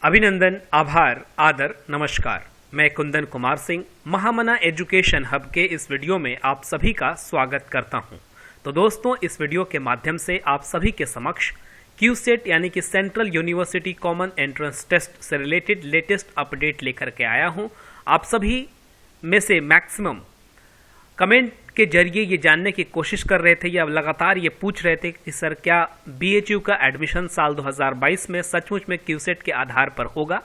अभिनंदन, आभार, आदर, नमस्कार। मैं कुंदन कुमार सिंह महामना एजुकेशन हब के इस वीडियो में आप सभी का स्वागत करता हूं। तो दोस्तों, इस वीडियो के माध्यम से आप सभी के समक्ष क्यूसेट यानी कि central university common entrance test से रिलेटेड लेटेस्ट अपडेट लेकर के आया हूं। आप सभी में से मैक्सिमम कमेंट के जरिए ये जानने की कोशिश कर रहे थे या लगातार ये पूछ रहे थे कि सर क्या बीएचयू का एडमिशन साल 2022 में सचमुच में क्यूसेट के आधार पर होगा?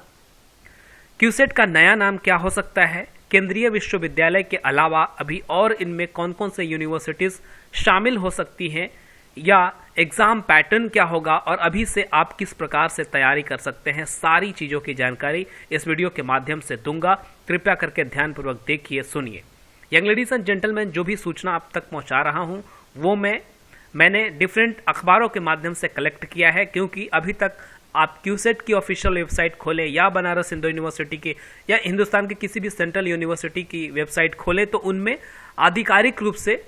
क्यूसेट का नया नाम क्या हो सकता है? केंद्रीय विश्वविद्यालय के अलावा अभी और इनमें कौन कौन से यूनिवर्सिटीज शामिल हो सकती हैं, या एग्जाम पैटर्न क्या होगा और अभी से आप किस प्रकार से तैयारी कर सकते हैं, सारी चीज़ों की जानकारी इस वीडियो के माध्यम से दूंगा। कृपया करके ध्यानपूर्वक देखिए, सुनिए। यंग लेडीज एंड जेंटलमैन, जो भी सूचना आप तक पहुंचा रहा हूं वो मैंने डिफरेंट अखबारों के माध्यम से कलेक्ट किया है, क्योंकि अभी तक आप क्यूसेट की ऑफिशियल वेबसाइट खोलें या बनारस हिंदू यूनिवर्सिटी की या हिंदुस्तान के किसी भी सेंट्रल यूनिवर्सिटी की वेबसाइट खोलें तो उनमें आधिकारिक रूप से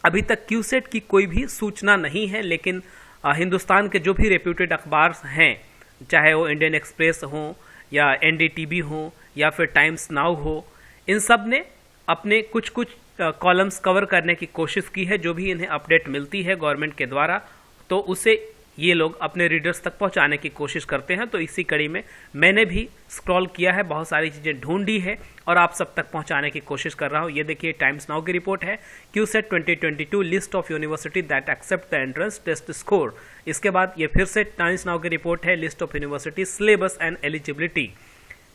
अभी तक क्यूसेट की कोई भी सूचना नहीं है। लेकिन हिंदुस्तान के जो भी रेप्यूटेड अखबार हैं, चाहे वो इंडियन एक्सप्रेस हो या एनडीटीवी हो या फिर टाइम्स नाउ हो, इन सब ने अपने कुछ कॉलम्स कवर करने की कोशिश की है। जो भी इन्हें अपडेट मिलती है गवर्नमेंट के द्वारा, तो उसे ये लोग अपने रीडर्स तक पहुंचाने की कोशिश करते हैं। तो इसी कड़ी में मैंने भी स्क्रॉल किया है, बहुत सारी चीज़ें ढूंढी है और आप सब तक पहुंचाने की कोशिश कर रहा हूं। ये देखिए, टाइम्स नाउ की रिपोर्ट है, CUCET 2022 list of university that accept the entrance test score. इसके बाद ये फिर से टाइम्स नाउ की रिपोर्ट है, list of university syllabus and eligibility.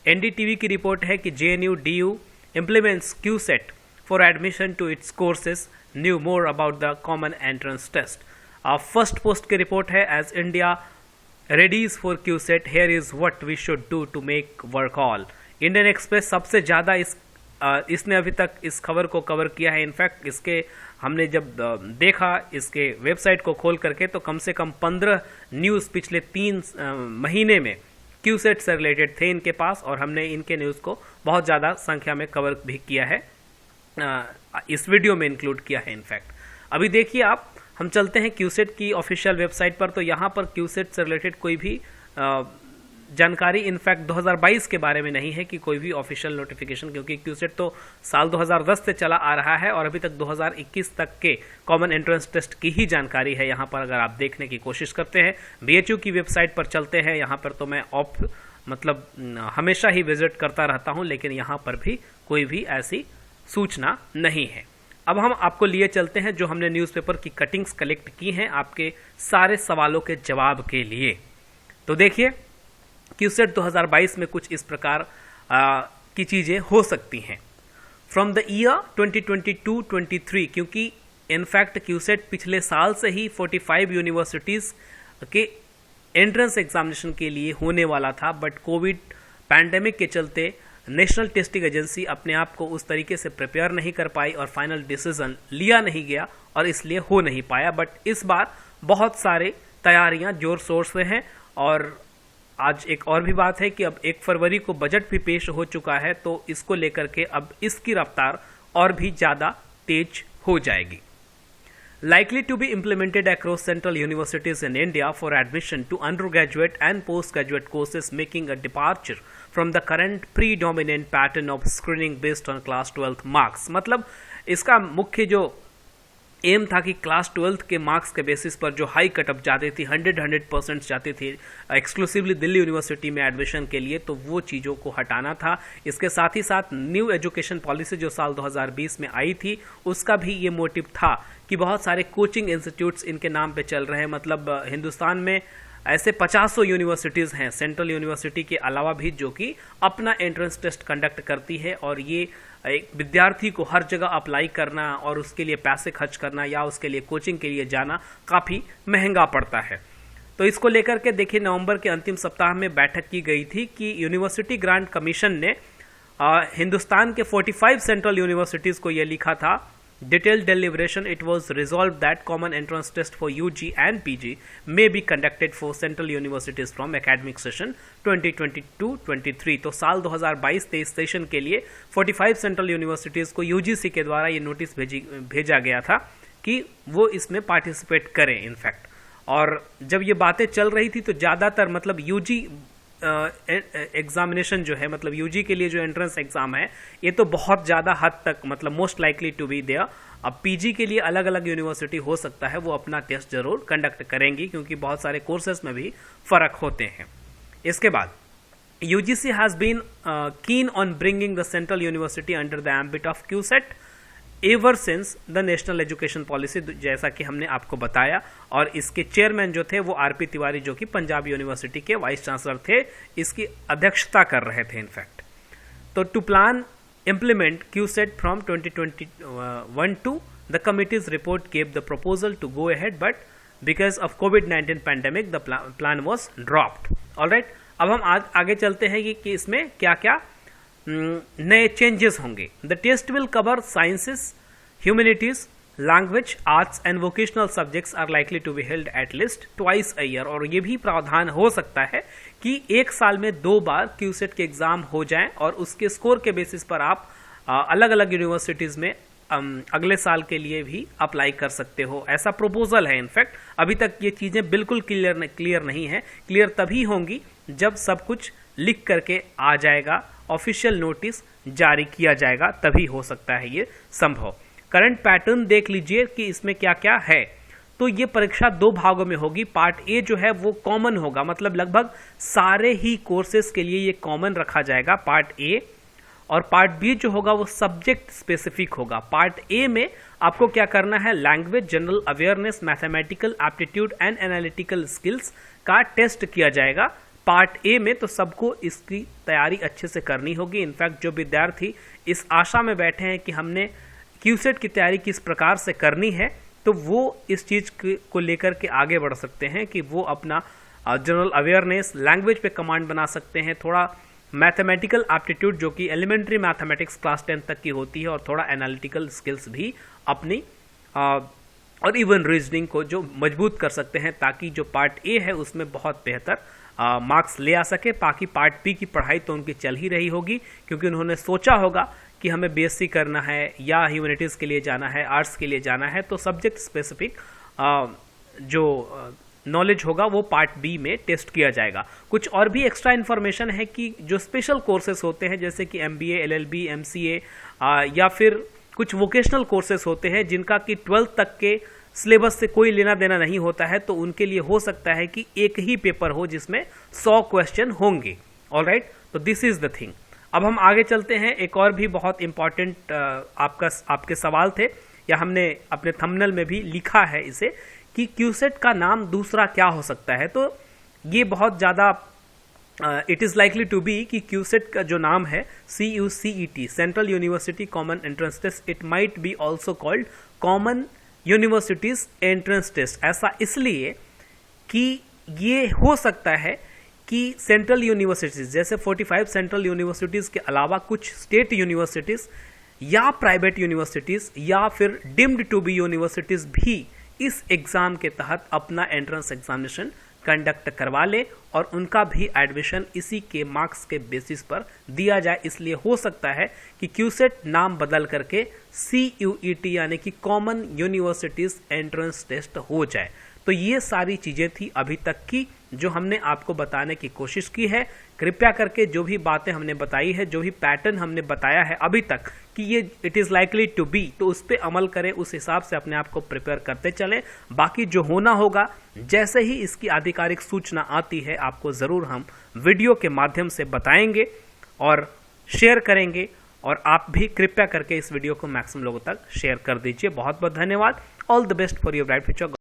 NDTV की रिपोर्ट है कि JNU DU implements QSET for admission to its courses, knew more about the common entrance test. First post की रिपोर्ट है, as India readies for QSET, here is what we should do to make work all. Indian express सबसे ज़्यादा इसने अभी तक इस खबर को कवर किया है। इनफैक्ट इसके हमने जब देखा इसके वेबसाइट को खोल करके, तो कम से कम 15 न्यूज़ पिछले 3 महीने में क्यूसेट से रिलेटेड थे इनके पास, और हमने इनके न्यूज़ को बहुत ज़्यादा संख्या में कवर भी किया है, इस वीडियो में इंक्लूड किया है इनफैक्ट। अभी देखिए आप, हम चलते हैं क्यूसेट की ऑफिशियल वेबसाइट पर। तो यहाँ पर क्यूसेट से रिलेटेड कोई भी जानकारी इनफैक्ट 2022 के बारे में नहीं है कि कोई भी ऑफिशियल नोटिफिकेशन, क्योंकि क्यूसेट तो साल 2010 से चला आ रहा है और अभी तक 2021 तक के कॉमन एंट्रेंस टेस्ट की ही जानकारी है यहाँ पर, अगर आप देखने की कोशिश करते हैं। बीएचयू की वेबसाइट पर चलते हैं, यहाँ पर तो मैं हमेशा ही विजिट करता रहता हूँ, लेकिन यहाँ पर भी कोई भी ऐसी सूचना नहीं है। अब हम आपको लिए चलते हैं जो हमने न्यूज़पेपर की कटिंग्स कलेक्ट की हैं आपके सारे सवालों के जवाब के लिए। तो देखिए, क्यूसेट 2022 में कुछ इस प्रकार की चीज़ें हो सकती हैं। फ्रॉम द ईयर 2022-23, क्योंकि इनफैक्ट क्यूसेट पिछले साल से ही 45 यूनिवर्सिटीज़ के एंट्रेंस एग्जामिनेशन के लिए होने वाला था, बट कोविड पैंडेमिक के चलते नेशनल टेस्टिंग एजेंसी अपने आप को उस तरीके से प्रिपेयर नहीं कर पाई और फाइनल डिसीजन लिया नहीं गया और इसलिए हो नहीं पाया। बट इस बार बहुत सारे तैयारियां जोर शोर से हैं, और आज एक और भी बात है कि अब 1 फरवरी को बजट भी पेश हो चुका है, तो इसको लेकर के अब इसकी रफ्तार और भी ज़्यादा तेज हो जाएगी। Likely to be implemented across central universities in India for admission to undergraduate and postgraduate courses, making a departure from the current predominant pattern of screening based on class 12th marks। मतलब इसका मुख्य जो M था कि class 12th के marks के basis पर जो हाई कटअप जाती थी, 100% जाती थी एक्सक्लूसिवली दिल्ली यूनिवर्सिटी में एडमिशन के लिए, तो वो चीज़ों को हटाना था। इसके साथ ही साथ न्यू एजुकेशन पॉलिसी जो साल 2020 में आई थी, उसका भी ये मोटिव था कि बहुत सारे कोचिंग इंस्टीट्यूट्स इनके नाम पे चल रहे हैं। मतलब हिंदुस्तान में ऐसे 50 यूनिवर्सिटीज़ हैं सेंट्रल यूनिवर्सिटी के अलावा भी, जो कि अपना एंट्रेंस टेस्ट कंडक्ट करती है, और ये एक विद्यार्थी को हर जगह अप्लाई करना और उसके लिए पैसे खर्च करना या उसके लिए कोचिंग के लिए जाना काफ़ी महंगा पड़ता है। तो इसको लेकर के देखिए, नवंबर के अंतिम सप्ताह में बैठक की गई थी कि यूनिवर्सिटी ग्रांट कमीशन ने हिंदुस्तान के 45 सेंट्रल यूनिवर्सिटीज़ को ये लिखा था, detailed deliberation, it was resolved that common entrance test for UG and PG may be conducted for central universities from academic session 2022-23। तो साल 2022-23 सेशन के लिए 45 सेंट्रल यूनिवर्सिटीज़ को UGC के द्वारा ये नोटिस भेजा गया था कि वो इसमें पार्टिसिपेट करें इनफैक्ट। और जब ये बातें चल रही थी तो ज़्यादातर मतलब यूजी एग्जामिनेशन जो है, मतलब यूजी के लिए जो एंट्रेंस एग्जाम है, ये तो बहुत ज़्यादा हद तक मतलब most likely to be there. अब पीजी के लिए अलग अलग यूनिवर्सिटी हो सकता है वो अपना टेस्ट जरूर कंडक्ट करेंगी, क्योंकि बहुत सारे कोर्सेज में भी फर्क होते हैं। इसके बाद UGC has been keen on bringing the central university under the ambit of QCET ever since the national education policy, जैसा कि हमने आपको बताया। और इसके चेयरमैन जो थे वो आरपी तिवारी, जो कि पंजाब यूनिवर्सिटी के वाइस चांसलर थे, इसकी अध्यक्षता कर रहे थे इनफैक्ट। तो to plan implement QCET from 2021 to the committee's report gave the proposal to go ahead, but because of COVID-19 pandemic the plan was dropped. All right, अब हम आगे चलते हैं कि इसमें क्या क्या नए चेंजेस होंगे। The test will cover sciences, humanities, language, arts and vocational subjects are likely to be held at least twice a year. और ये भी प्रावधान हो सकता है कि एक साल में 2 बार क्यूसेट के एग्जाम हो जाएं और उसके स्कोर के बेसिस पर आप अलग अलग यूनिवर्सिटीज में अगले साल के लिए भी अप्लाई कर सकते हो। ऐसा प्रपोजल है। इनफैक्ट अभी तक ये चीजें बिल्कुल क्लियर नहीं है। क्लियर तभी होंगी जब सब कुछ लिख करके आ जाएगा, ऑफिशियल नोटिस जारी किया जाएगा, तभी हो सकता है ये संभव। करंट पैटर्न देख लीजिए कि इसमें क्या क्या है। तो ये परीक्षा 2 भागों में होगी। पार्ट ए जो है वो कॉमन होगा, मतलब लगभग सारे ही कोर्सेज के लिए ये कॉमन रखा जाएगा, पार्ट ए। और पार्ट बी जो होगा वो सब्जेक्ट स्पेसिफिक होगा। पार्ट ए में आपको क्या करना है, language, general awareness, mathematical aptitude and analytical skills का टेस्ट किया जाएगा पार्ट ए में। तो सबको इसकी तैयारी अच्छे से करनी होगी। इनफैक्ट जो विद्यार्थी इस आशा में बैठे हैं कि हमने क्यूसेट की तैयारी किस प्रकार से करनी है, तो वो इस चीज को लेकर के आगे बढ़ सकते हैं कि वो अपना जनरल अवेयरनेस, लैंग्वेज पे कमांड बना सकते हैं, थोड़ा मैथमेटिकल एप्टीट्यूड जो कि एलिमेंट्री मैथमेटिक्स क्लास 10 तक की होती है, और थोड़ा एनालिटिकल स्किल्स भी अपनी और इवन रीजनिंग को जो मजबूत कर सकते हैं, ताकि जो पार्ट ए है उसमें बहुत बेहतर मार्क्स ले आ सके। बाकी पार्ट बी की पढ़ाई तो उनकी चल ही रही होगी, क्योंकि उन्होंने सोचा होगा कि हमें बीएससी करना है या ह्यूमैनिटीज़ के लिए जाना है, आर्ट्स के लिए जाना है, तो सब्जेक्ट स्पेसिफिक जो नॉलेज होगा वो पार्ट बी में टेस्ट किया जाएगा। कुछ और भी एक्स्ट्रा इन्फॉर्मेशन है कि जो स्पेशल कोर्सेज होते हैं, जैसे कि एमबीए, एलएलबी, एमसीए या फिर कुछ वोकेशनल कोर्सेज होते हैं जिनका कि 12th तक के सिलेबस से कोई लेना देना नहीं होता है, तो उनके लिए हो सकता है कि एक ही पेपर हो जिसमें 100 क्वेश्चन होंगे। ऑलराइट, तो दिस इज द थिंग। अब हम आगे चलते हैं। एक और भी बहुत इंपॉर्टेंट आपके सवाल थे, या हमने अपने थंबनेल में भी लिखा है इसे, कि क्यूसेट का नाम दूसरा क्या हो सकता है। तो ये बहुत ज़्यादा it is likely to be कि क्यूसेट का जो नाम है CUCET, central university common entrance test, it might be also called common universities entrance test. ऐसा इसलिए कि ये हो सकता है कि सेंट्रल यूनिवर्सिटीज जैसे 45 सेंट्रल यूनिवर्सिटीज के अलावा कुछ स्टेट यूनिवर्सिटीज या प्राइवेट यूनिवर्सिटीज या फिर डिम्ड टू बी यूनिवर्सिटीज भी इस एग्जाम के तहत अपना एंट्रेंस एग्जामिनेशन कंडक्ट करवा ले और उनका भी एडमिशन इसी के मार्क्स के बेसिस पर दिया जाए। इसलिए हो सकता है कि क्यूसेट नाम बदल करके CUET यानी कि कॉमन यूनिवर्सिटीज एंट्रेंस टेस्ट हो जाए। तो ये सारी चीजें थी अभी तक की जो हमने आपको बताने की कोशिश की है। कृपया करके जो भी बातें हमने बताई है, जो भी पैटर्न हमने बताया है अभी तक कि ये it is likely to be, तो उस पर अमल करें, उस हिसाब से अपने आप को प्रिपेयर करते चलें। बाकी जो होना होगा, जैसे ही इसकी आधिकारिक सूचना आती है, आपको ज़रूर हम वीडियो के माध्यम से बताएंगे और शेयर करेंगे। और आप भी कृपया करके इस वीडियो को मैक्सिमम लोगों तक शेयर कर दीजिए। बहुत बहुत धन्यवाद। All the best for your bright future.